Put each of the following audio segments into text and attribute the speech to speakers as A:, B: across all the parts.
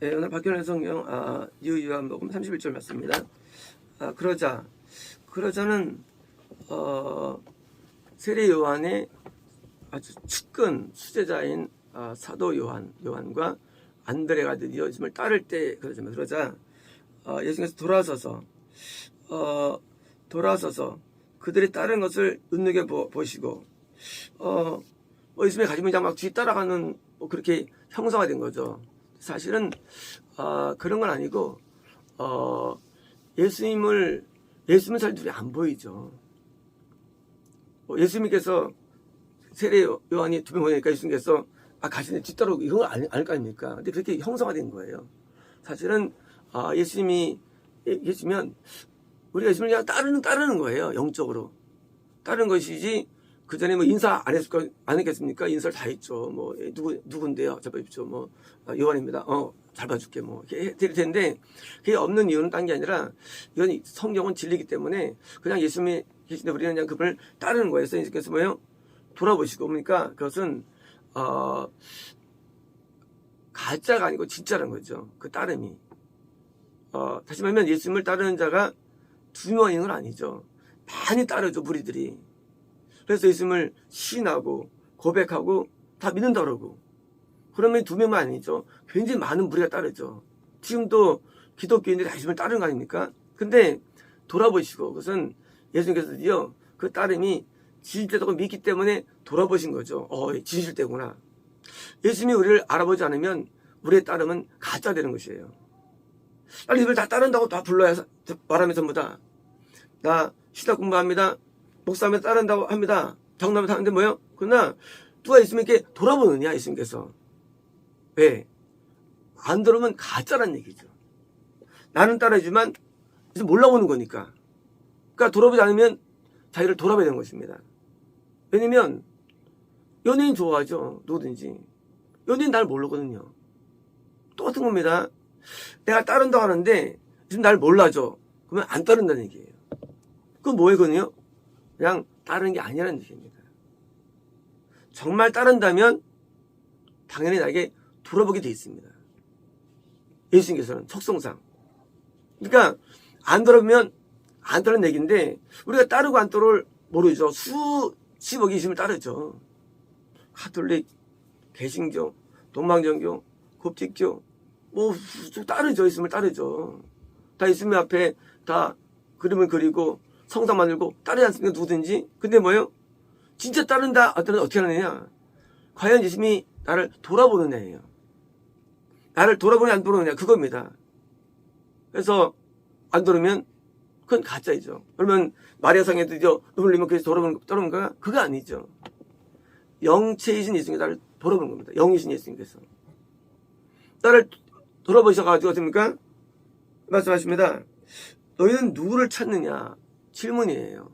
A: 네, 오늘 박현의 성경 요한복음 31절 맞습니다. 그러자는 세례 요한의 아주 측근 수제자인 사도 요한과 안드레가 드디어 예수님을 따를 때 그러자 예수님께서 돌아서서 그들이 따른 것을 눈여겨 보시고 예수님의 가진 막 뒤 따라가는 그렇게 형상화 된 거죠. 사실은 그런 건 아니고 예수님을 잘 눈이 안 보이죠. 예수님께서 세례 요한이 2명 보내니까 예수님께서 가시네 뒤따르고 이런 걸 알 거 아닙니까? 근데 그렇게 형상화된 거예요. 사실은 예수님이 계시면 우리가 예수님을 그냥 따르는 거예요. 영적으로 따르는 것이지 그 전에 뭐 인사 안 했겠습니까? 인사를 다 했죠. 뭐 누군데요? 잡아주십시오. 뭐 요한입니다. 잘 봐줄게. 뭐 이렇게 드릴 텐데 그게 없는 이유는 딴 게 아니라 이건 성경은 진리이기 때문에 그냥 예수님이 계신데 우리는 그냥 그분을 따르는 거예요. 그래서 뭐예요? 돌아보시고 보니까 그것은 가짜가 아니고 진짜라는 거죠. 그 따름이. 다시 말하면 예수님을 따르는 자가 2명인 건 아니죠. 많이 따르죠, 무리들이. 그래서 예수님을 시인하고 고백하고 다 믿는다 그러고. 그러면 2명만 아니죠. 굉장히 많은 무리가 따르죠. 지금도 기독교인들이 다 예수님을 따르는 거 아닙니까? 근데 돌아보시고 그것은 예수님께서 드디어 그 따름이 진실되다고 믿기 때문에 돌아보신 거죠. 진실되구나. 예수님이 우리를 알아보지 않으면 우리의 따름은 가짜 되는 것이에요. 아니 이걸 다 따른다고 다 불러야 말하면 전부 다. 나 시다 공부합니다. 목사하면 따른다고 합니다. 정답을 하는데 뭐요? 그러나 누가 예수님께 돌아보느냐 예수님께서. 왜? 안 들으면 가짜란 얘기죠. 나는 따르지만 몰라보는 거니까. 그러니까 돌아보지 않으면 자기를 돌아봐야 되는 것입니다. 왜냐면 연예인 좋아하죠. 누구든지. 연예인 날 모르거든요. 똑같은 겁니다. 내가 따른다고 하는데 지금 날 몰라줘. 그러면 안 따른다는 얘기예요. 그건 뭐예요? 그냥 따르는 게 아니라는 얘기입니다. 정말 따른다면 당연히 나에게 돌아보게 돼 있습니다. 예수님께서는 속성상. 그러니까 안 돌아보면 안 따르는 얘기인데 우리가 따르고 안 따르를 모르죠. 수십억이 예수님을 따르죠. 가톨릭, 개신교, 동방정교, koptik교 뭐 따르죠. 예수님을 따르죠. 다 예수님 앞에 다 그림을 그리고 성상 만들고 따르지 않습니까? 누구든지. 근데 뭐예요? 진짜 따른다. 어떻게 하느냐? 과연 예수님이 나를 돌아보느냐예요. 나를 돌아보느냐 안 돌아보느냐 그겁니다. 그래서 안 돌으면 그건 가짜이죠. 그러면 마리아상에도 눈물 흘리면 그래서 돌아보는 거야? 그거 아니죠. 영체이신 예수님이 나를 돌아보는 겁니다. 영이신 예수님께서. 나를 돌아보셔가지고 어떻습니까? 말씀하십니다. 너희는 누구를 찾느냐? 질문이에요.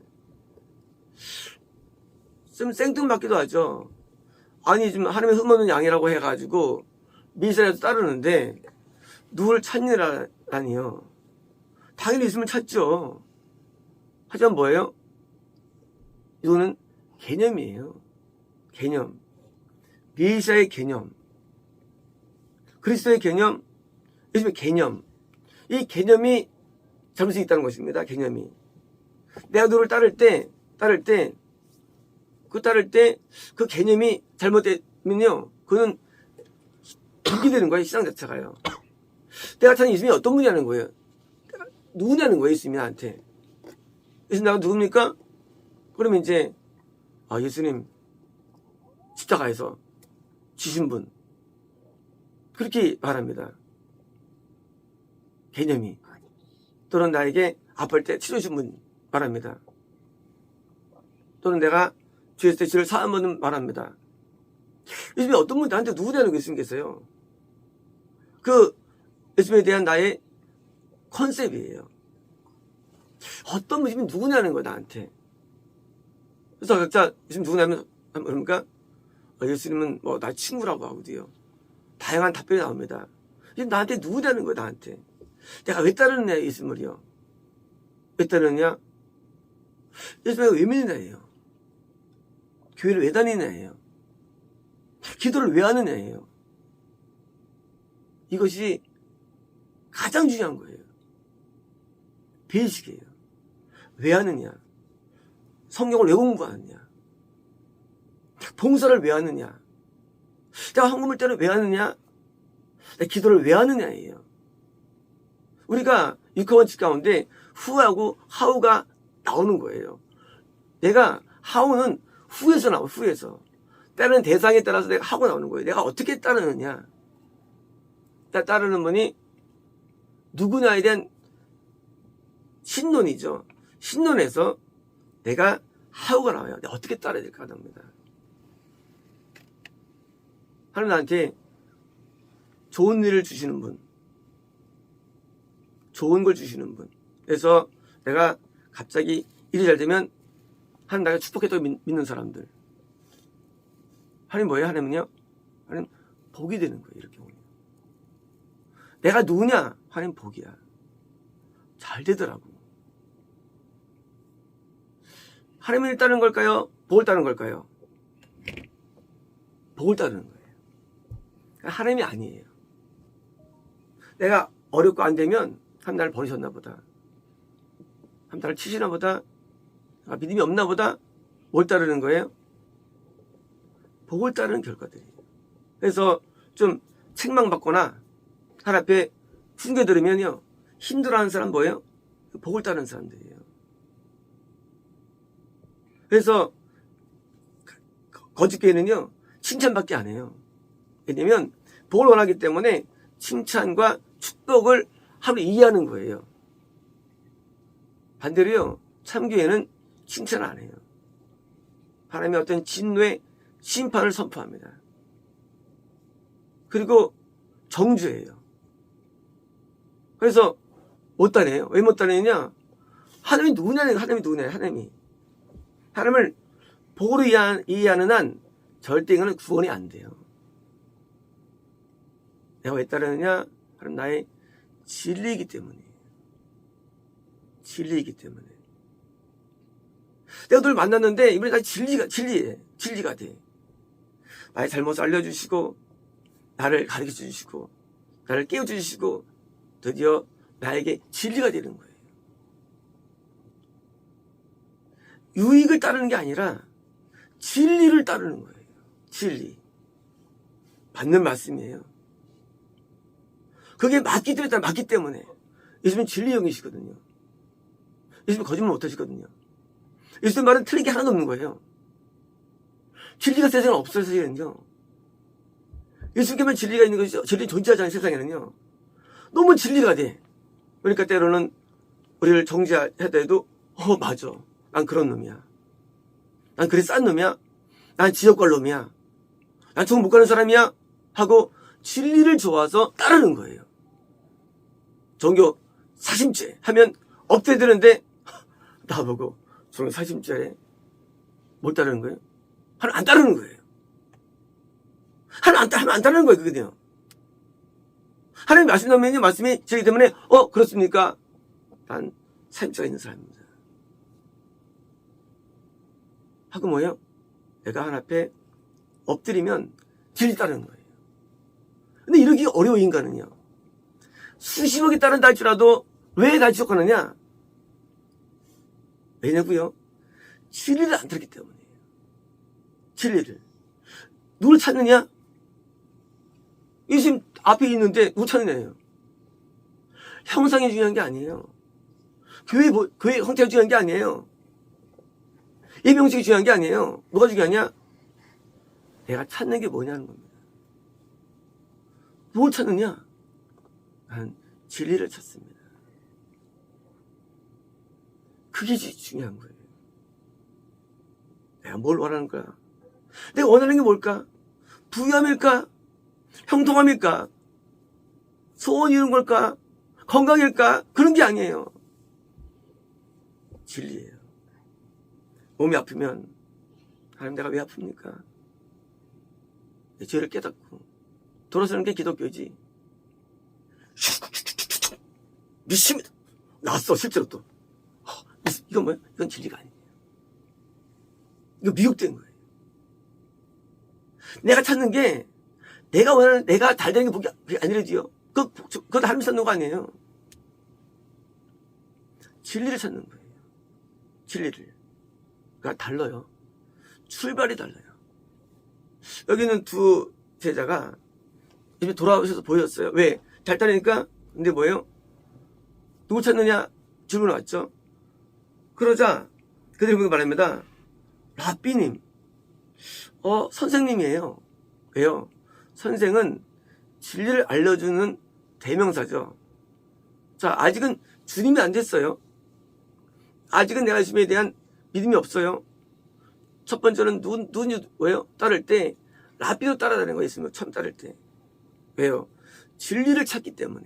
A: 좀 생뚱맞기도 하죠. 아니 지금 하나님의 흠없는 양이라고 해가지고 미사에도 따르는데 누구를 찾느라니요. 당연히 있으면 찾죠. 하지만 뭐예요? 이거는 개념이에요. 개념. 메시아의 개념. 그리스도의 개념. 예수님의 개념. 이 개념이 잘못이 있다는 것입니다. 개념이. 내가 누구를 따를 때 그 개념이 잘못되면요. 그거는 죽이 되는 거예요. 시장 자체가요. 내가 찾는 예수님이 어떤 분이냐는 거예요. 누구냐는 거예요. 예수님이 나한테. 예수님 나가 누굽니까? 그러면 이제 예수님 십자가에서 지신 분. 그렇게 말합니다. 개념이. 또는 나에게 아플 때 치료주신 분 말합니다. 또는 내가 죄했을 때 죄를 사한 분은 말합니다. 예수님이 어떤 분이 나한테 누구냐는 거 예수님께서요. 그 예수님에 대한 나의 컨셉이에요. 어떤 분이 누구냐는 거야 나한테. 그래서 각자 예수님 누구냐면 그러니까 예수님은 뭐 나 친구라고 하고도요. 다양한 답변이 나옵니다. 나한테 누구냐는 거야 나한테. 내가 왜 따르느냐 예수님을요. 왜 따르느냐? 예수님을 왜 믿느냐예요. 교회를 왜 다니느냐예요. 기도를 왜 하느냐예요. 이것이 가장 중요한 거예요. 베이직이에요. 왜 하느냐? 성경을 왜 공부하느냐? 봉사를 왜 하느냐? 내가 헌금을 때는 왜 하느냐? 내가 기도를 왜 하느냐예요. 우리가 육하원칙 가운데 후하고 하우가 나오는 거예요. 내가 하우는 후에서 나와, 후에서. 따르는 대상에 따라서 내가 하고 나오는 거예요. 내가 어떻게 따르느냐? 따르는 분이 누구냐에 대한 신론이죠. 신론에서 내가 하우가 나와요. 내가 어떻게 따라야 될까 합니다. 하나님 나한테 좋은 일을 주시는 분, 좋은 걸 주시는 분. 그래서 내가 갑자기 일이 잘 되면 하나님 나가 축복했다고 믿는 사람들. 하나님 뭐예요? 하나님은요? 하나님 복이 되는 거예요. 이렇게 오면. 내가 누구냐? 하나님 복이야. 잘 되더라고. 하나님을 따르는 걸까요? 복을 따르는 걸까요? 복을 따르는 거예요. 하나님이 아니에요. 내가 어렵고 안 되면 하나님 나를 버리셨나 보다. 하나님 나를 치시나 보다. 믿음이 없나 보다. 뭘 따르는 거예요? 복을 따르는 결과들이에요. 그래서 좀 책망받거나 하나님 앞에 훈계 들으면요, 힘들어하는 사람 뭐예요? 복을 따르는 사람들이에요. 그래서 거짓교회는요, 칭찬받기 안 해요. 왜냐면 복을 원하기 때문에 칭찬과 축복을 하루 이해하는 거예요. 반대로요, 참교회는 칭찬을 안 해요. 하나님의 어떤 진노의 심판을 선포합니다. 그리고 정죄해요. 그래서 못 따내요. 왜 못 따내냐? 하나님이 누구냐? 하나님이 누구냐? 하나님을 복으로 이해하는 한 절대 이거는 구원이 안 돼요. 내가 왜 따르느냐? 하나님 나의 진리이기 때문이에요. 진리이기 때문에. 내가 널 만났는데 이번에 다 진리가 돼. 나의 잘못을 알려주시고, 나를 가르쳐 주시고, 나를 깨워주시고, 드디어 나에게 진리가 되는 거예요. 유익을 따르는 게 아니라 진리를 따르는 거예요. 진리. 받는 말씀이에요. 그게 맞기 때문에. 예수님은 진리 영이시거든요. 예수님은 거짓말 못 하시거든요. 예수님 말은 틀린 게 하나도 없는 거예요. 진리가 세상에 없어요, 세상에는요. 예수님께만 진리가 있는 것이죠. 진리 존재하지 않는 세상에는요. 너무 진리가 돼. 그러니까 때로는 우리를 정죄하다 해도, 맞아. 난 그런 놈이야. 난 그래 싼 놈이야. 난 지역갈 놈이야. 난 종 못 가는 사람이야. 하고 진리를 좋아서 따르는 거예요. 종교 사심죄 하면 업되드는데 나보고 종교 사심죄에 뭘 따르는 거예요? 하나님 안 따르는 거예요. 하나님 안 따르는 거예요. 그거요. 하나님 말씀 나오면요, 말씀이 저기 때문에 그렇습니까? 난 사심죄가 있는 사람입니다. 하고 뭐예요? 내가 하나님 앞에 엎드리면 진리 따르는 거예요. 근데 이러기 어려워, 인간은요. 수십억이 따른다 할지라도 왜 날 지적하느냐? 왜냐고요? 진리를 안 들었기 때문이에요. 진리를. 누굴 찾느냐? 예수님 앞에 있는데 누구 찾느냐예요. 형상이 중요한 게 아니에요. 교회 형태가 중요한 게 아니에요. 예명식이 중요한 게 아니에요. 뭐가 중요하냐? 내가 찾는 게 뭐냐는 겁니다. 뭘 찾느냐? 난 진리를 찾습니다. 그게 중요한 거예요. 내가 뭘 원하는가? 내가 원하는 게 뭘까? 부유함일까? 형통함일까? 소원 이룬 걸까? 건강일까? 그런 게 아니에요. 진리예요. 몸이 아프면 하나님 내가 왜 아픕니까? 내 죄를 깨닫고 돌아서는 게 기독교지. 믿습니다. 나왔어 실제로 또. 이건 뭐야? 이건 진리가 아니에요. 이거 미혹된 거예요. 내가 찾는 게 내가 원하는 내가 잘 되는 게 복이 아니라지요. 그건 하나님 찾는 거 아니에요. 진리를 찾는 거예요. 진리를. 그러니까 달라요. 출발이 달라요. 여기는 두 제자가 집에 돌아오셔서 보였어요. 왜? 잘 따르니까. 근데 뭐예요? 누구 찾느냐? 질문 왔죠. 그러자 그들이 보고 말합니다. 라삐님, 선생님이에요. 왜요? 선생은 진리를 알려주는 대명사죠. 자, 아직은 주님이 안 됐어요. 아직은 내가 예수님에 대한 믿음이 없어요. 첫 번째는 누군지 왜요? 따를 때 라삐로 따라다니는 거예요. 예수님을 처음 따를 때. 왜요? 진리를 찾기 때문에.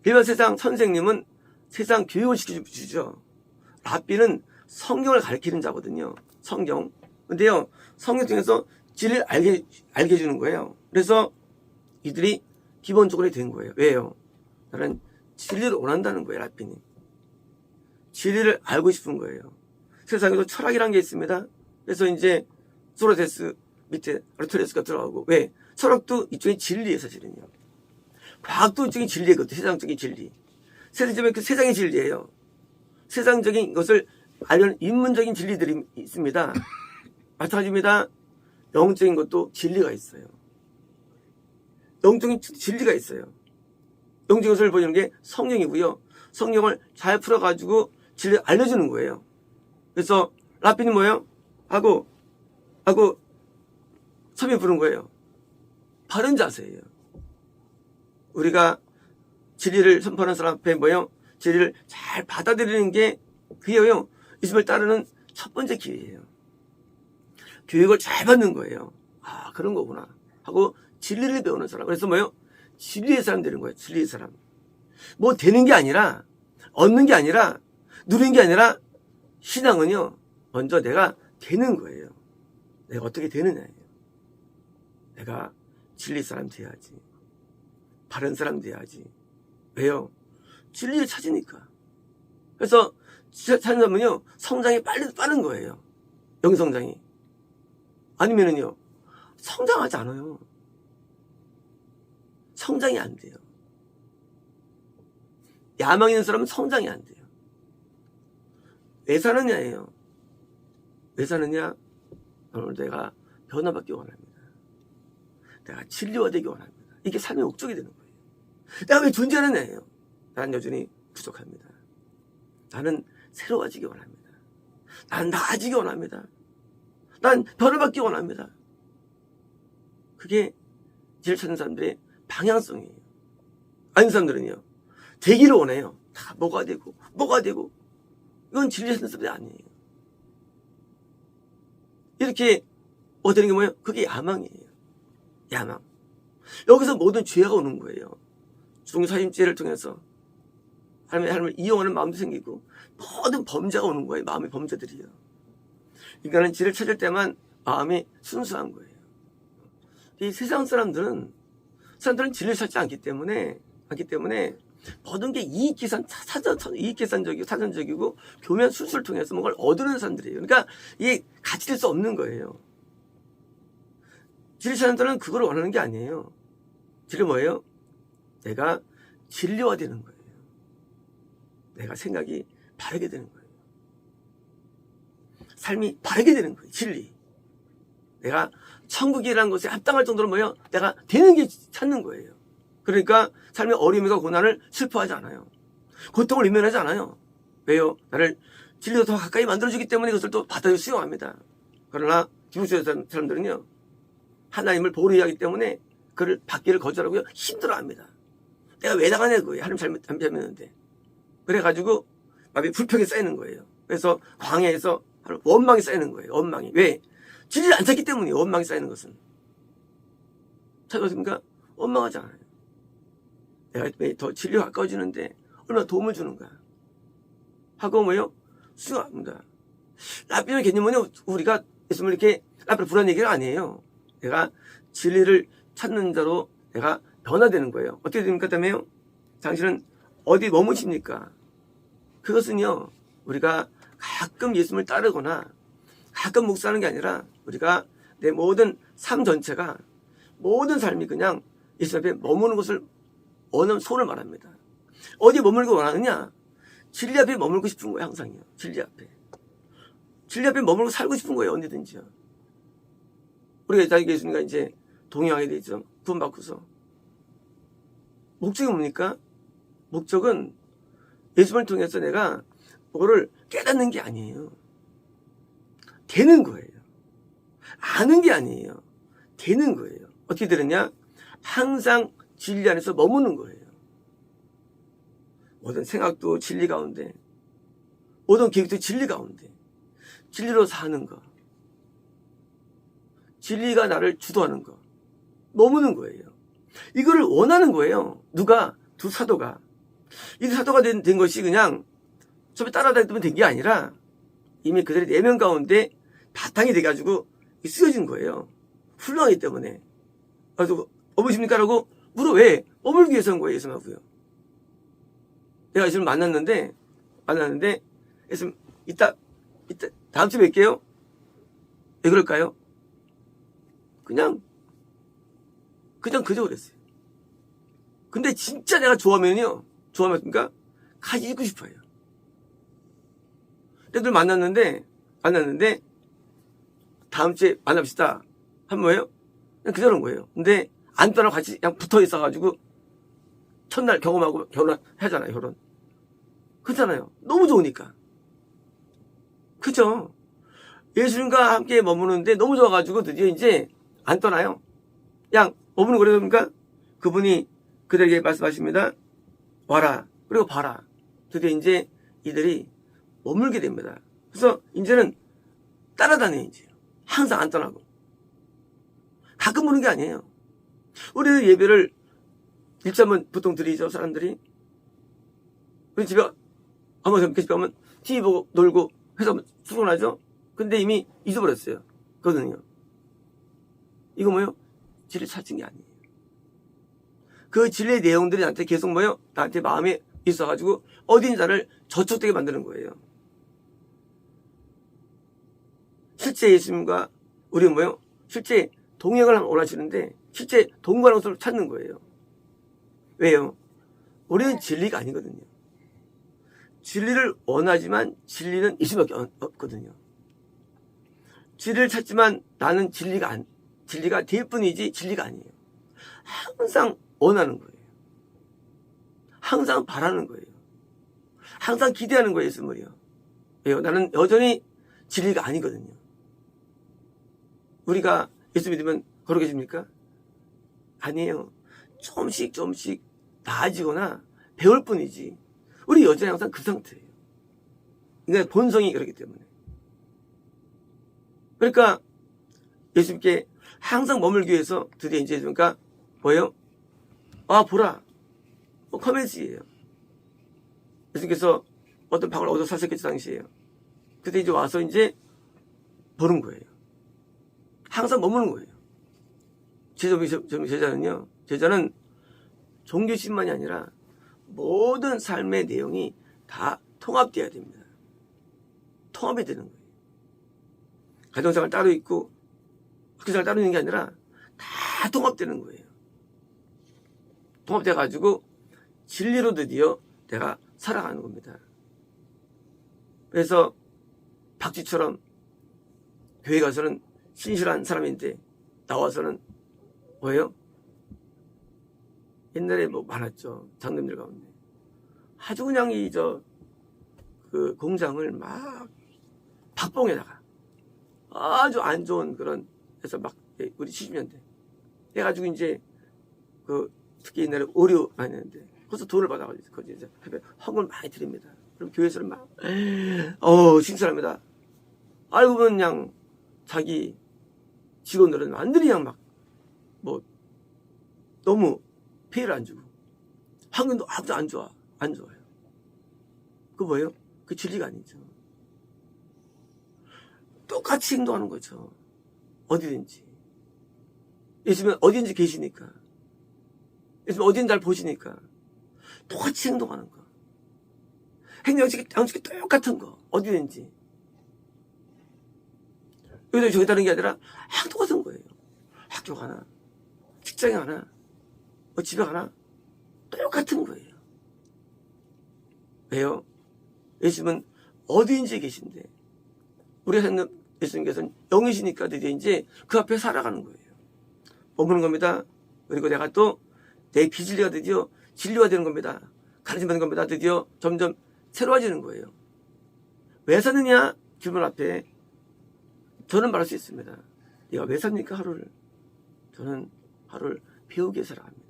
A: 일반 세상 선생님은 세상 교육을 시켜주죠. 라삐는 성경을 가르치는 자거든요. 성경. 근데요, 성경 중에서 진리를 알게 해주는 거예요. 그래서 이들이 기본적으로 된 거예요. 왜요? 나는 진리를 원한다는 거예요, 라삐는. 진리를 알고 싶은 거예요. 세상에도 철학이란 게 있습니다. 그래서 이제 소로데스 밑에 아르토레스가 들어가고. 왜? 철학도 이쪽에 진리예요, 사실은요. 과학도 이쪽에 진리거든요. 세상적인 진리. 세상적인 그 세상의 진리예요. 세상적인 것을 알려는 인문적인 진리들이 있습니다. 마찬가지입니다. 영적인 것도 진리가 있어요. 영적인 진리가 있어요. 영적인 것을 보여주는 게 성령이고요. 성령을 잘 풀어가지고 진리를 알려주는 거예요. 그래서 라삐는 뭐예요? 하고 섬이 부른 거예요. 바른 자세예요. 우리가 진리를 선포하는 사람 앞에 뭐예요? 진리를 잘 받아들이는 게 그게요. 예수님을 따르는 첫 번째 길이에요. 교육을 잘 받는 거예요. 아, 그런 거구나 하고 진리를 배우는 사람. 그래서 뭐예요? 진리의 사람 되는 거예요. 진리의 사람. 뭐 되는 게 아니라, 얻는 게 아니라, 누리는 게 아니라, 신앙은요, 먼저 내가 되는 거예요. 내가 어떻게 되느냐예요. 내가 진리 사람 돼야지. 바른 사람 돼야지. 왜요? 진리를 찾으니까. 그래서 찾으면요, 성장이 빨리 빠른 거예요. 영성장이. 아니면은요, 성장하지 않아요. 성장이 안 돼요. 야망 있는 사람은 성장이 안 돼요. 왜 사느냐예요. 왜 사느냐? 오늘 내가 변화받기 원합니다. 내가 진리화되기 원합니다. 이게 삶의 목적이 되는 거예요. 내가 왜 존재하느냐예요. 나는 여전히 부족합니다. 나는 새로워지기 원합니다. 난 나아지기 원합니다. 난 변화받기 원합니다. 그게 진리를 찾는 사람들의 방향성이에요. 아닌 사람들은요, 되기를 원해요. 다 뭐가 되고. 이건 진리 찾는 사람들이 아니에요. 이렇게 되는 게 뭐예요? 그게 야망이에요. 야망. 여기서 모든 죄가 오는 거예요. 중사임죄를 통해서 하나님을 이용하는 마음도 생기고 모든 범죄가 오는 거예요. 마음의 범죄들이요. 인간은 진리를 찾을 때만 마음이 순수한 거예요. 이 세상 사람들은 진리를 찾지 않기 때문에 모든 게 이익계산적이고 사전적이고 교묘한 순수를 통해서 뭔가를 얻으려는 사람들이에요. 그러니까 이게 같이 될 수 없는 거예요. 진리 찾는 사람은 그걸 원하는 게 아니에요. 진리 뭐예요? 내가 진리화되는 거예요. 내가 생각이 바르게 되는 거예요. 삶이 바르게 되는 거예요. 진리. 내가 천국이라는 것에 합당할 정도로 뭐예요? 내가 되는 게 찾는 거예요. 그러니까 삶의 어려움과 고난을 슬퍼하지 않아요. 고통을 외면하지 않아요. 왜요? 나를 진리로 더 가까이 만들어주기 때문에 그것을 또 받아들여 수용합니다. 그러나 기독교 사람들은요, 하나님을 보호를 하기 때문에 그를 받기를 거절하고요, 힘들어합니다. 내가 왜 나가냐 그거예요. 하나님 잘못했는데. 그래가지고 마음이 불평이 쌓이는 거예요. 그래서 광야에서 원망이 쌓이는 거예요. 원망이. 왜? 진리를 안 찾기 때문이에요. 원망이 쌓이는 것은. 찾았습니까? 원망하지 않아요. 내가 더 진리가 가까워지는데 얼마나 도움을 주는가 하고 뭐예요? 수용합니다. 라삐의 개념은요, 우리가 예수님을 이렇게 라삐를 부르는 얘기가 아니에요. 내가 진리를 찾는 자로 내가 변화되는 거예요. 어떻게 됩니까? 그다음에요, 당신은 어디 머무십니까? 그것은요, 우리가 가끔 예수님을 따르거나 가끔 묵상하는 게 아니라 우리가 내 모든 삶 전체가, 모든 삶이 그냥 예수 앞에 머무는 것을 원하는 소원을 말합니다. 어디에 머물고 원하느냐? 진리 앞에 머물고 싶은 거예요, 항상요. 진리 앞에. 진리 앞에 머물고 살고 싶은 거예요, 언제든지요. 우리가 자기 예수님과 이제 동행하게 되죠. 구원받고서. 목적이 뭡니까? 목적은 예수님을 통해서 내가 뭐를 깨닫는 게 아니에요. 되는 거예요. 아는 게 아니에요. 되는 거예요. 어떻게 되느냐? 항상 진리 안에서 머무는 거예요. 모든 생각도 진리 가운데, 모든 계획도 진리 가운데, 진리로 사는 거. 진리가 나를 주도하는 거. 머무는 거예요. 이거를 원하는 거예요. 누가? 두 사도가. 이 사도가 된 것이 그냥 처음에 따라다니면 된 게 아니라 이미 그들의 내면 가운데 바탕이 돼가지고 쓰여진 거예요. 훌륭하기 때문에. 그래서 어떠십니까? 라고 물어. 왜? 머물기 위해서 한 거예요. 예수님하고요. 내가 예수님 만났는데 예수님 이따 다음 주에 뵐게요. 왜 그럴까요? 그냥 그저 그랬어요. 근데 진짜 내가 좋아하면요. 좋아하니까 같이 있고 싶어요. 애들 만났는데 다음 주에 만납시다. 한 뭐예요? 그냥 그저런 거예요. 근데 안 떠나고 같이 그냥 붙어 있어가지고 첫날 경험하고 결혼하잖아요. 결혼. 그렇잖아요. 너무 좋으니까. 그죠? 예수님과 함께 머무는데 너무 좋아가지고 드디어 이제 안 떠나요. 그냥 머무는 거래서 그러니까 그분이 그들에게 말씀하십니다. 와라. 그리고 봐라. 드디어 이제 이들이 머물게 됩니다. 그래서 이제는 따라다녀요. 이제. 항상 안 떠나고. 가끔 보는 게 아니에요. 우리는 예배를 일자면 보통 드리죠. 사람들이. 우리 집에 한번 젊게 집에 가면 TV 보고 놀고 해서 수고하죠. 근데 이미 잊어버렸어요. 그거는요. 이거 뭐요? 진리를 찾은 게 아니에요. 그 진리의 내용들이 나한테 계속 뭐요? 나한테 마음에 있어가지고 어딘가를 저촉되게 만드는 거예요. 실제 예수님과 우리 뭐요? 실제 동행을 원하시는데 실제 동거하는 것을 찾는 거예요. 왜요? 우리는 진리가 아니거든요. 진리를 원하지만 진리는 예수밖에 없거든요. 진리를 찾지만 나는 진리가 될 뿐이지 진리가 아니에요. 항상 원하는 거예요. 항상 바라는 거예요. 항상 기대하는 거예요, 예수님을요. 왜요? 나는 여전히 진리가 아니거든요. 우리가 예수 믿으면 거룩해집니까? 아니에요. 조금씩 나아지거나 배울 뿐이지. 우리 여전히 항상 그 상태예요. 그러니까 본성이 그렇기 때문에. 그러니까 예수님께 항상 머물기 위해서 드디어 이제 그러니까 뭐예요? 아, 보라. 커맨스예요. 예수님께서 어떤 방을 얻어 사셨겠지, 당시에요. 그때 이제 와서 이제 보는 거예요. 항상 머무는 거예요. 제자는 종교심만이 아니라 모든 삶의 내용이 다 통합되어야 됩니다. 통합이 되는 거예요. 가정생활 따로 있고 학교생활 따로 있는 게 아니라 다 통합되는 거예요. 통합돼가지고 진리로 드디어 내가 살아가는 겁니다. 그래서 박쥐처럼 교회 가서는 신실한 사람인데 나와서는 뭐예요? 옛날에 뭐 많았죠. 장님들 가운데. 아주 그냥 그 공장을 막 박봉에다가 아주 안 좋은 그런 해서 막 우리 70년대 해가지고 이제 특히 옛날에 의료 많이 했는데 거기서 돈을 받아가지고 거기 이제 헌금을 많이 드립니다. 그럼 교회에서는 막 신선합니다. 알고 보면 그냥 자기 직원들은 완전히 그냥 막 너무 페이를 안 주고 환경도 아주 안 좋아요. 그 뭐예요? 그 진리가 아니죠. 똑같이 행동하는 거죠. 어디든지. 예수님은 어디든지 계시니까. 예수님은 어디든지 날 보시니까. 똑같이 행동하는 거. 행동식이 똑같은 거. 어디든지. 여기다 저기 다른 게 아니라 똑같은 거예요. 학교 가나, 직장에 가나, 집에 가나, 똑같은 거예요. 왜요? 예수님은 어디인지 계신데 우리 하나님 예수님께서는 영이시니까 드디어 이제 그 앞에 살아가는 거예요. 머무는 겁니다. 그리고 내가 또 내 비진리가 드디어 진리가 되는 겁니다. 가르침받는 겁니다. 드디어 점점 새로워지는 거예요. 왜 사느냐? 질문 앞에 저는 말할 수 있습니다. 네가 왜 삽니까 하루를? 저는 하루를 배우기 위해 살아갑니다.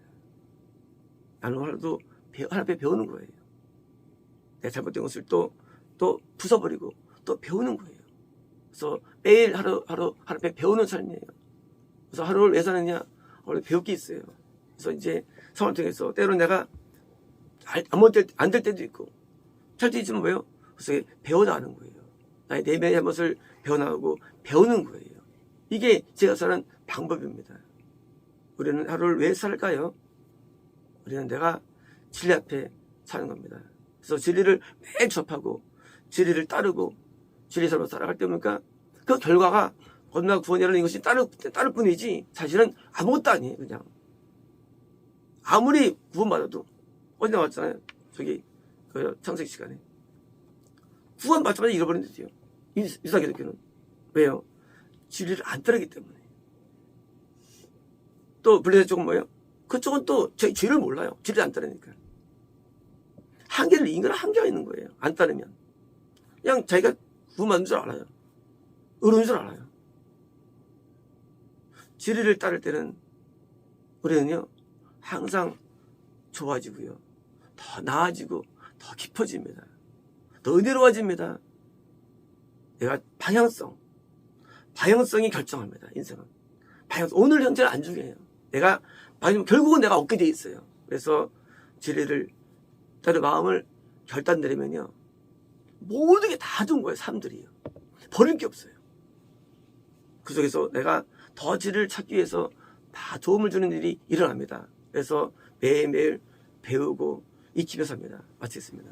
A: 나는 하루도 하나 앞에 배우는 거예요. 내가 잘못된 것을 또 부숴버리고 또 배우는 거예요. 그래서 매일 하루 앞에 배우는 삶이에요. 그래서 하루를 왜 사느냐? 원래 배울 게 있어요. 그래서 이제 상황을 통해서 때로는 내가 안 될 때도 있고 잘 때 있지만 뭐예요? 그래서 배워나가는 거예요. 나의 내면의 잘못을 배워나가고 배우는 거예요. 이게 제가 사는 방법입니다. 우리는 하루를 왜 살까요? 우리는 내가 진리 앞에 사는 겁니다. 그래서 진리를 매일 접하고 진리를 따르고 진리 삶을 살아갈 때 보니까 그 결과가 언나 구원이라는 것이 따를 뿐이지 사실은 아무것도 아니에요. 그냥 아무리 구원받아도 어디 나왔잖아요. 저기 그 창세기 시간에 구원받자마자 잃어버린대요. 이삭에게는 왜요? 진리를 안 따르기 때문에. 또 블레셋 쪽은 뭐예요? 그쪽은 또 죄를 몰라요. 진리를 안 따르니까. 인간은 한계가 있는 거예요. 안 따르면 그냥 자기가 구원받는 줄 알아요. 의로운 줄 알아요. 진리를 따를 때는 우리는요 항상 좋아지고요 더 나아지고 더 깊어집니다. 더 은혜로워집니다. 내가 방향성이 결정합니다. 인생은 오늘 현재는 안 중요해요. 결국은 내가 얻게 돼 있어요. 그래서 진리를 따를 마음을 결단 내리면요 모든 게 다 좋은 거예요. 사람들이요 버릴 게 없어요. 그 속에서 내가 더 진리를 찾기 위해서 다 도움을 주는 일이 일어납니다. 그래서 매일매일 배우고 익히며 삽니다. 마치겠습니다.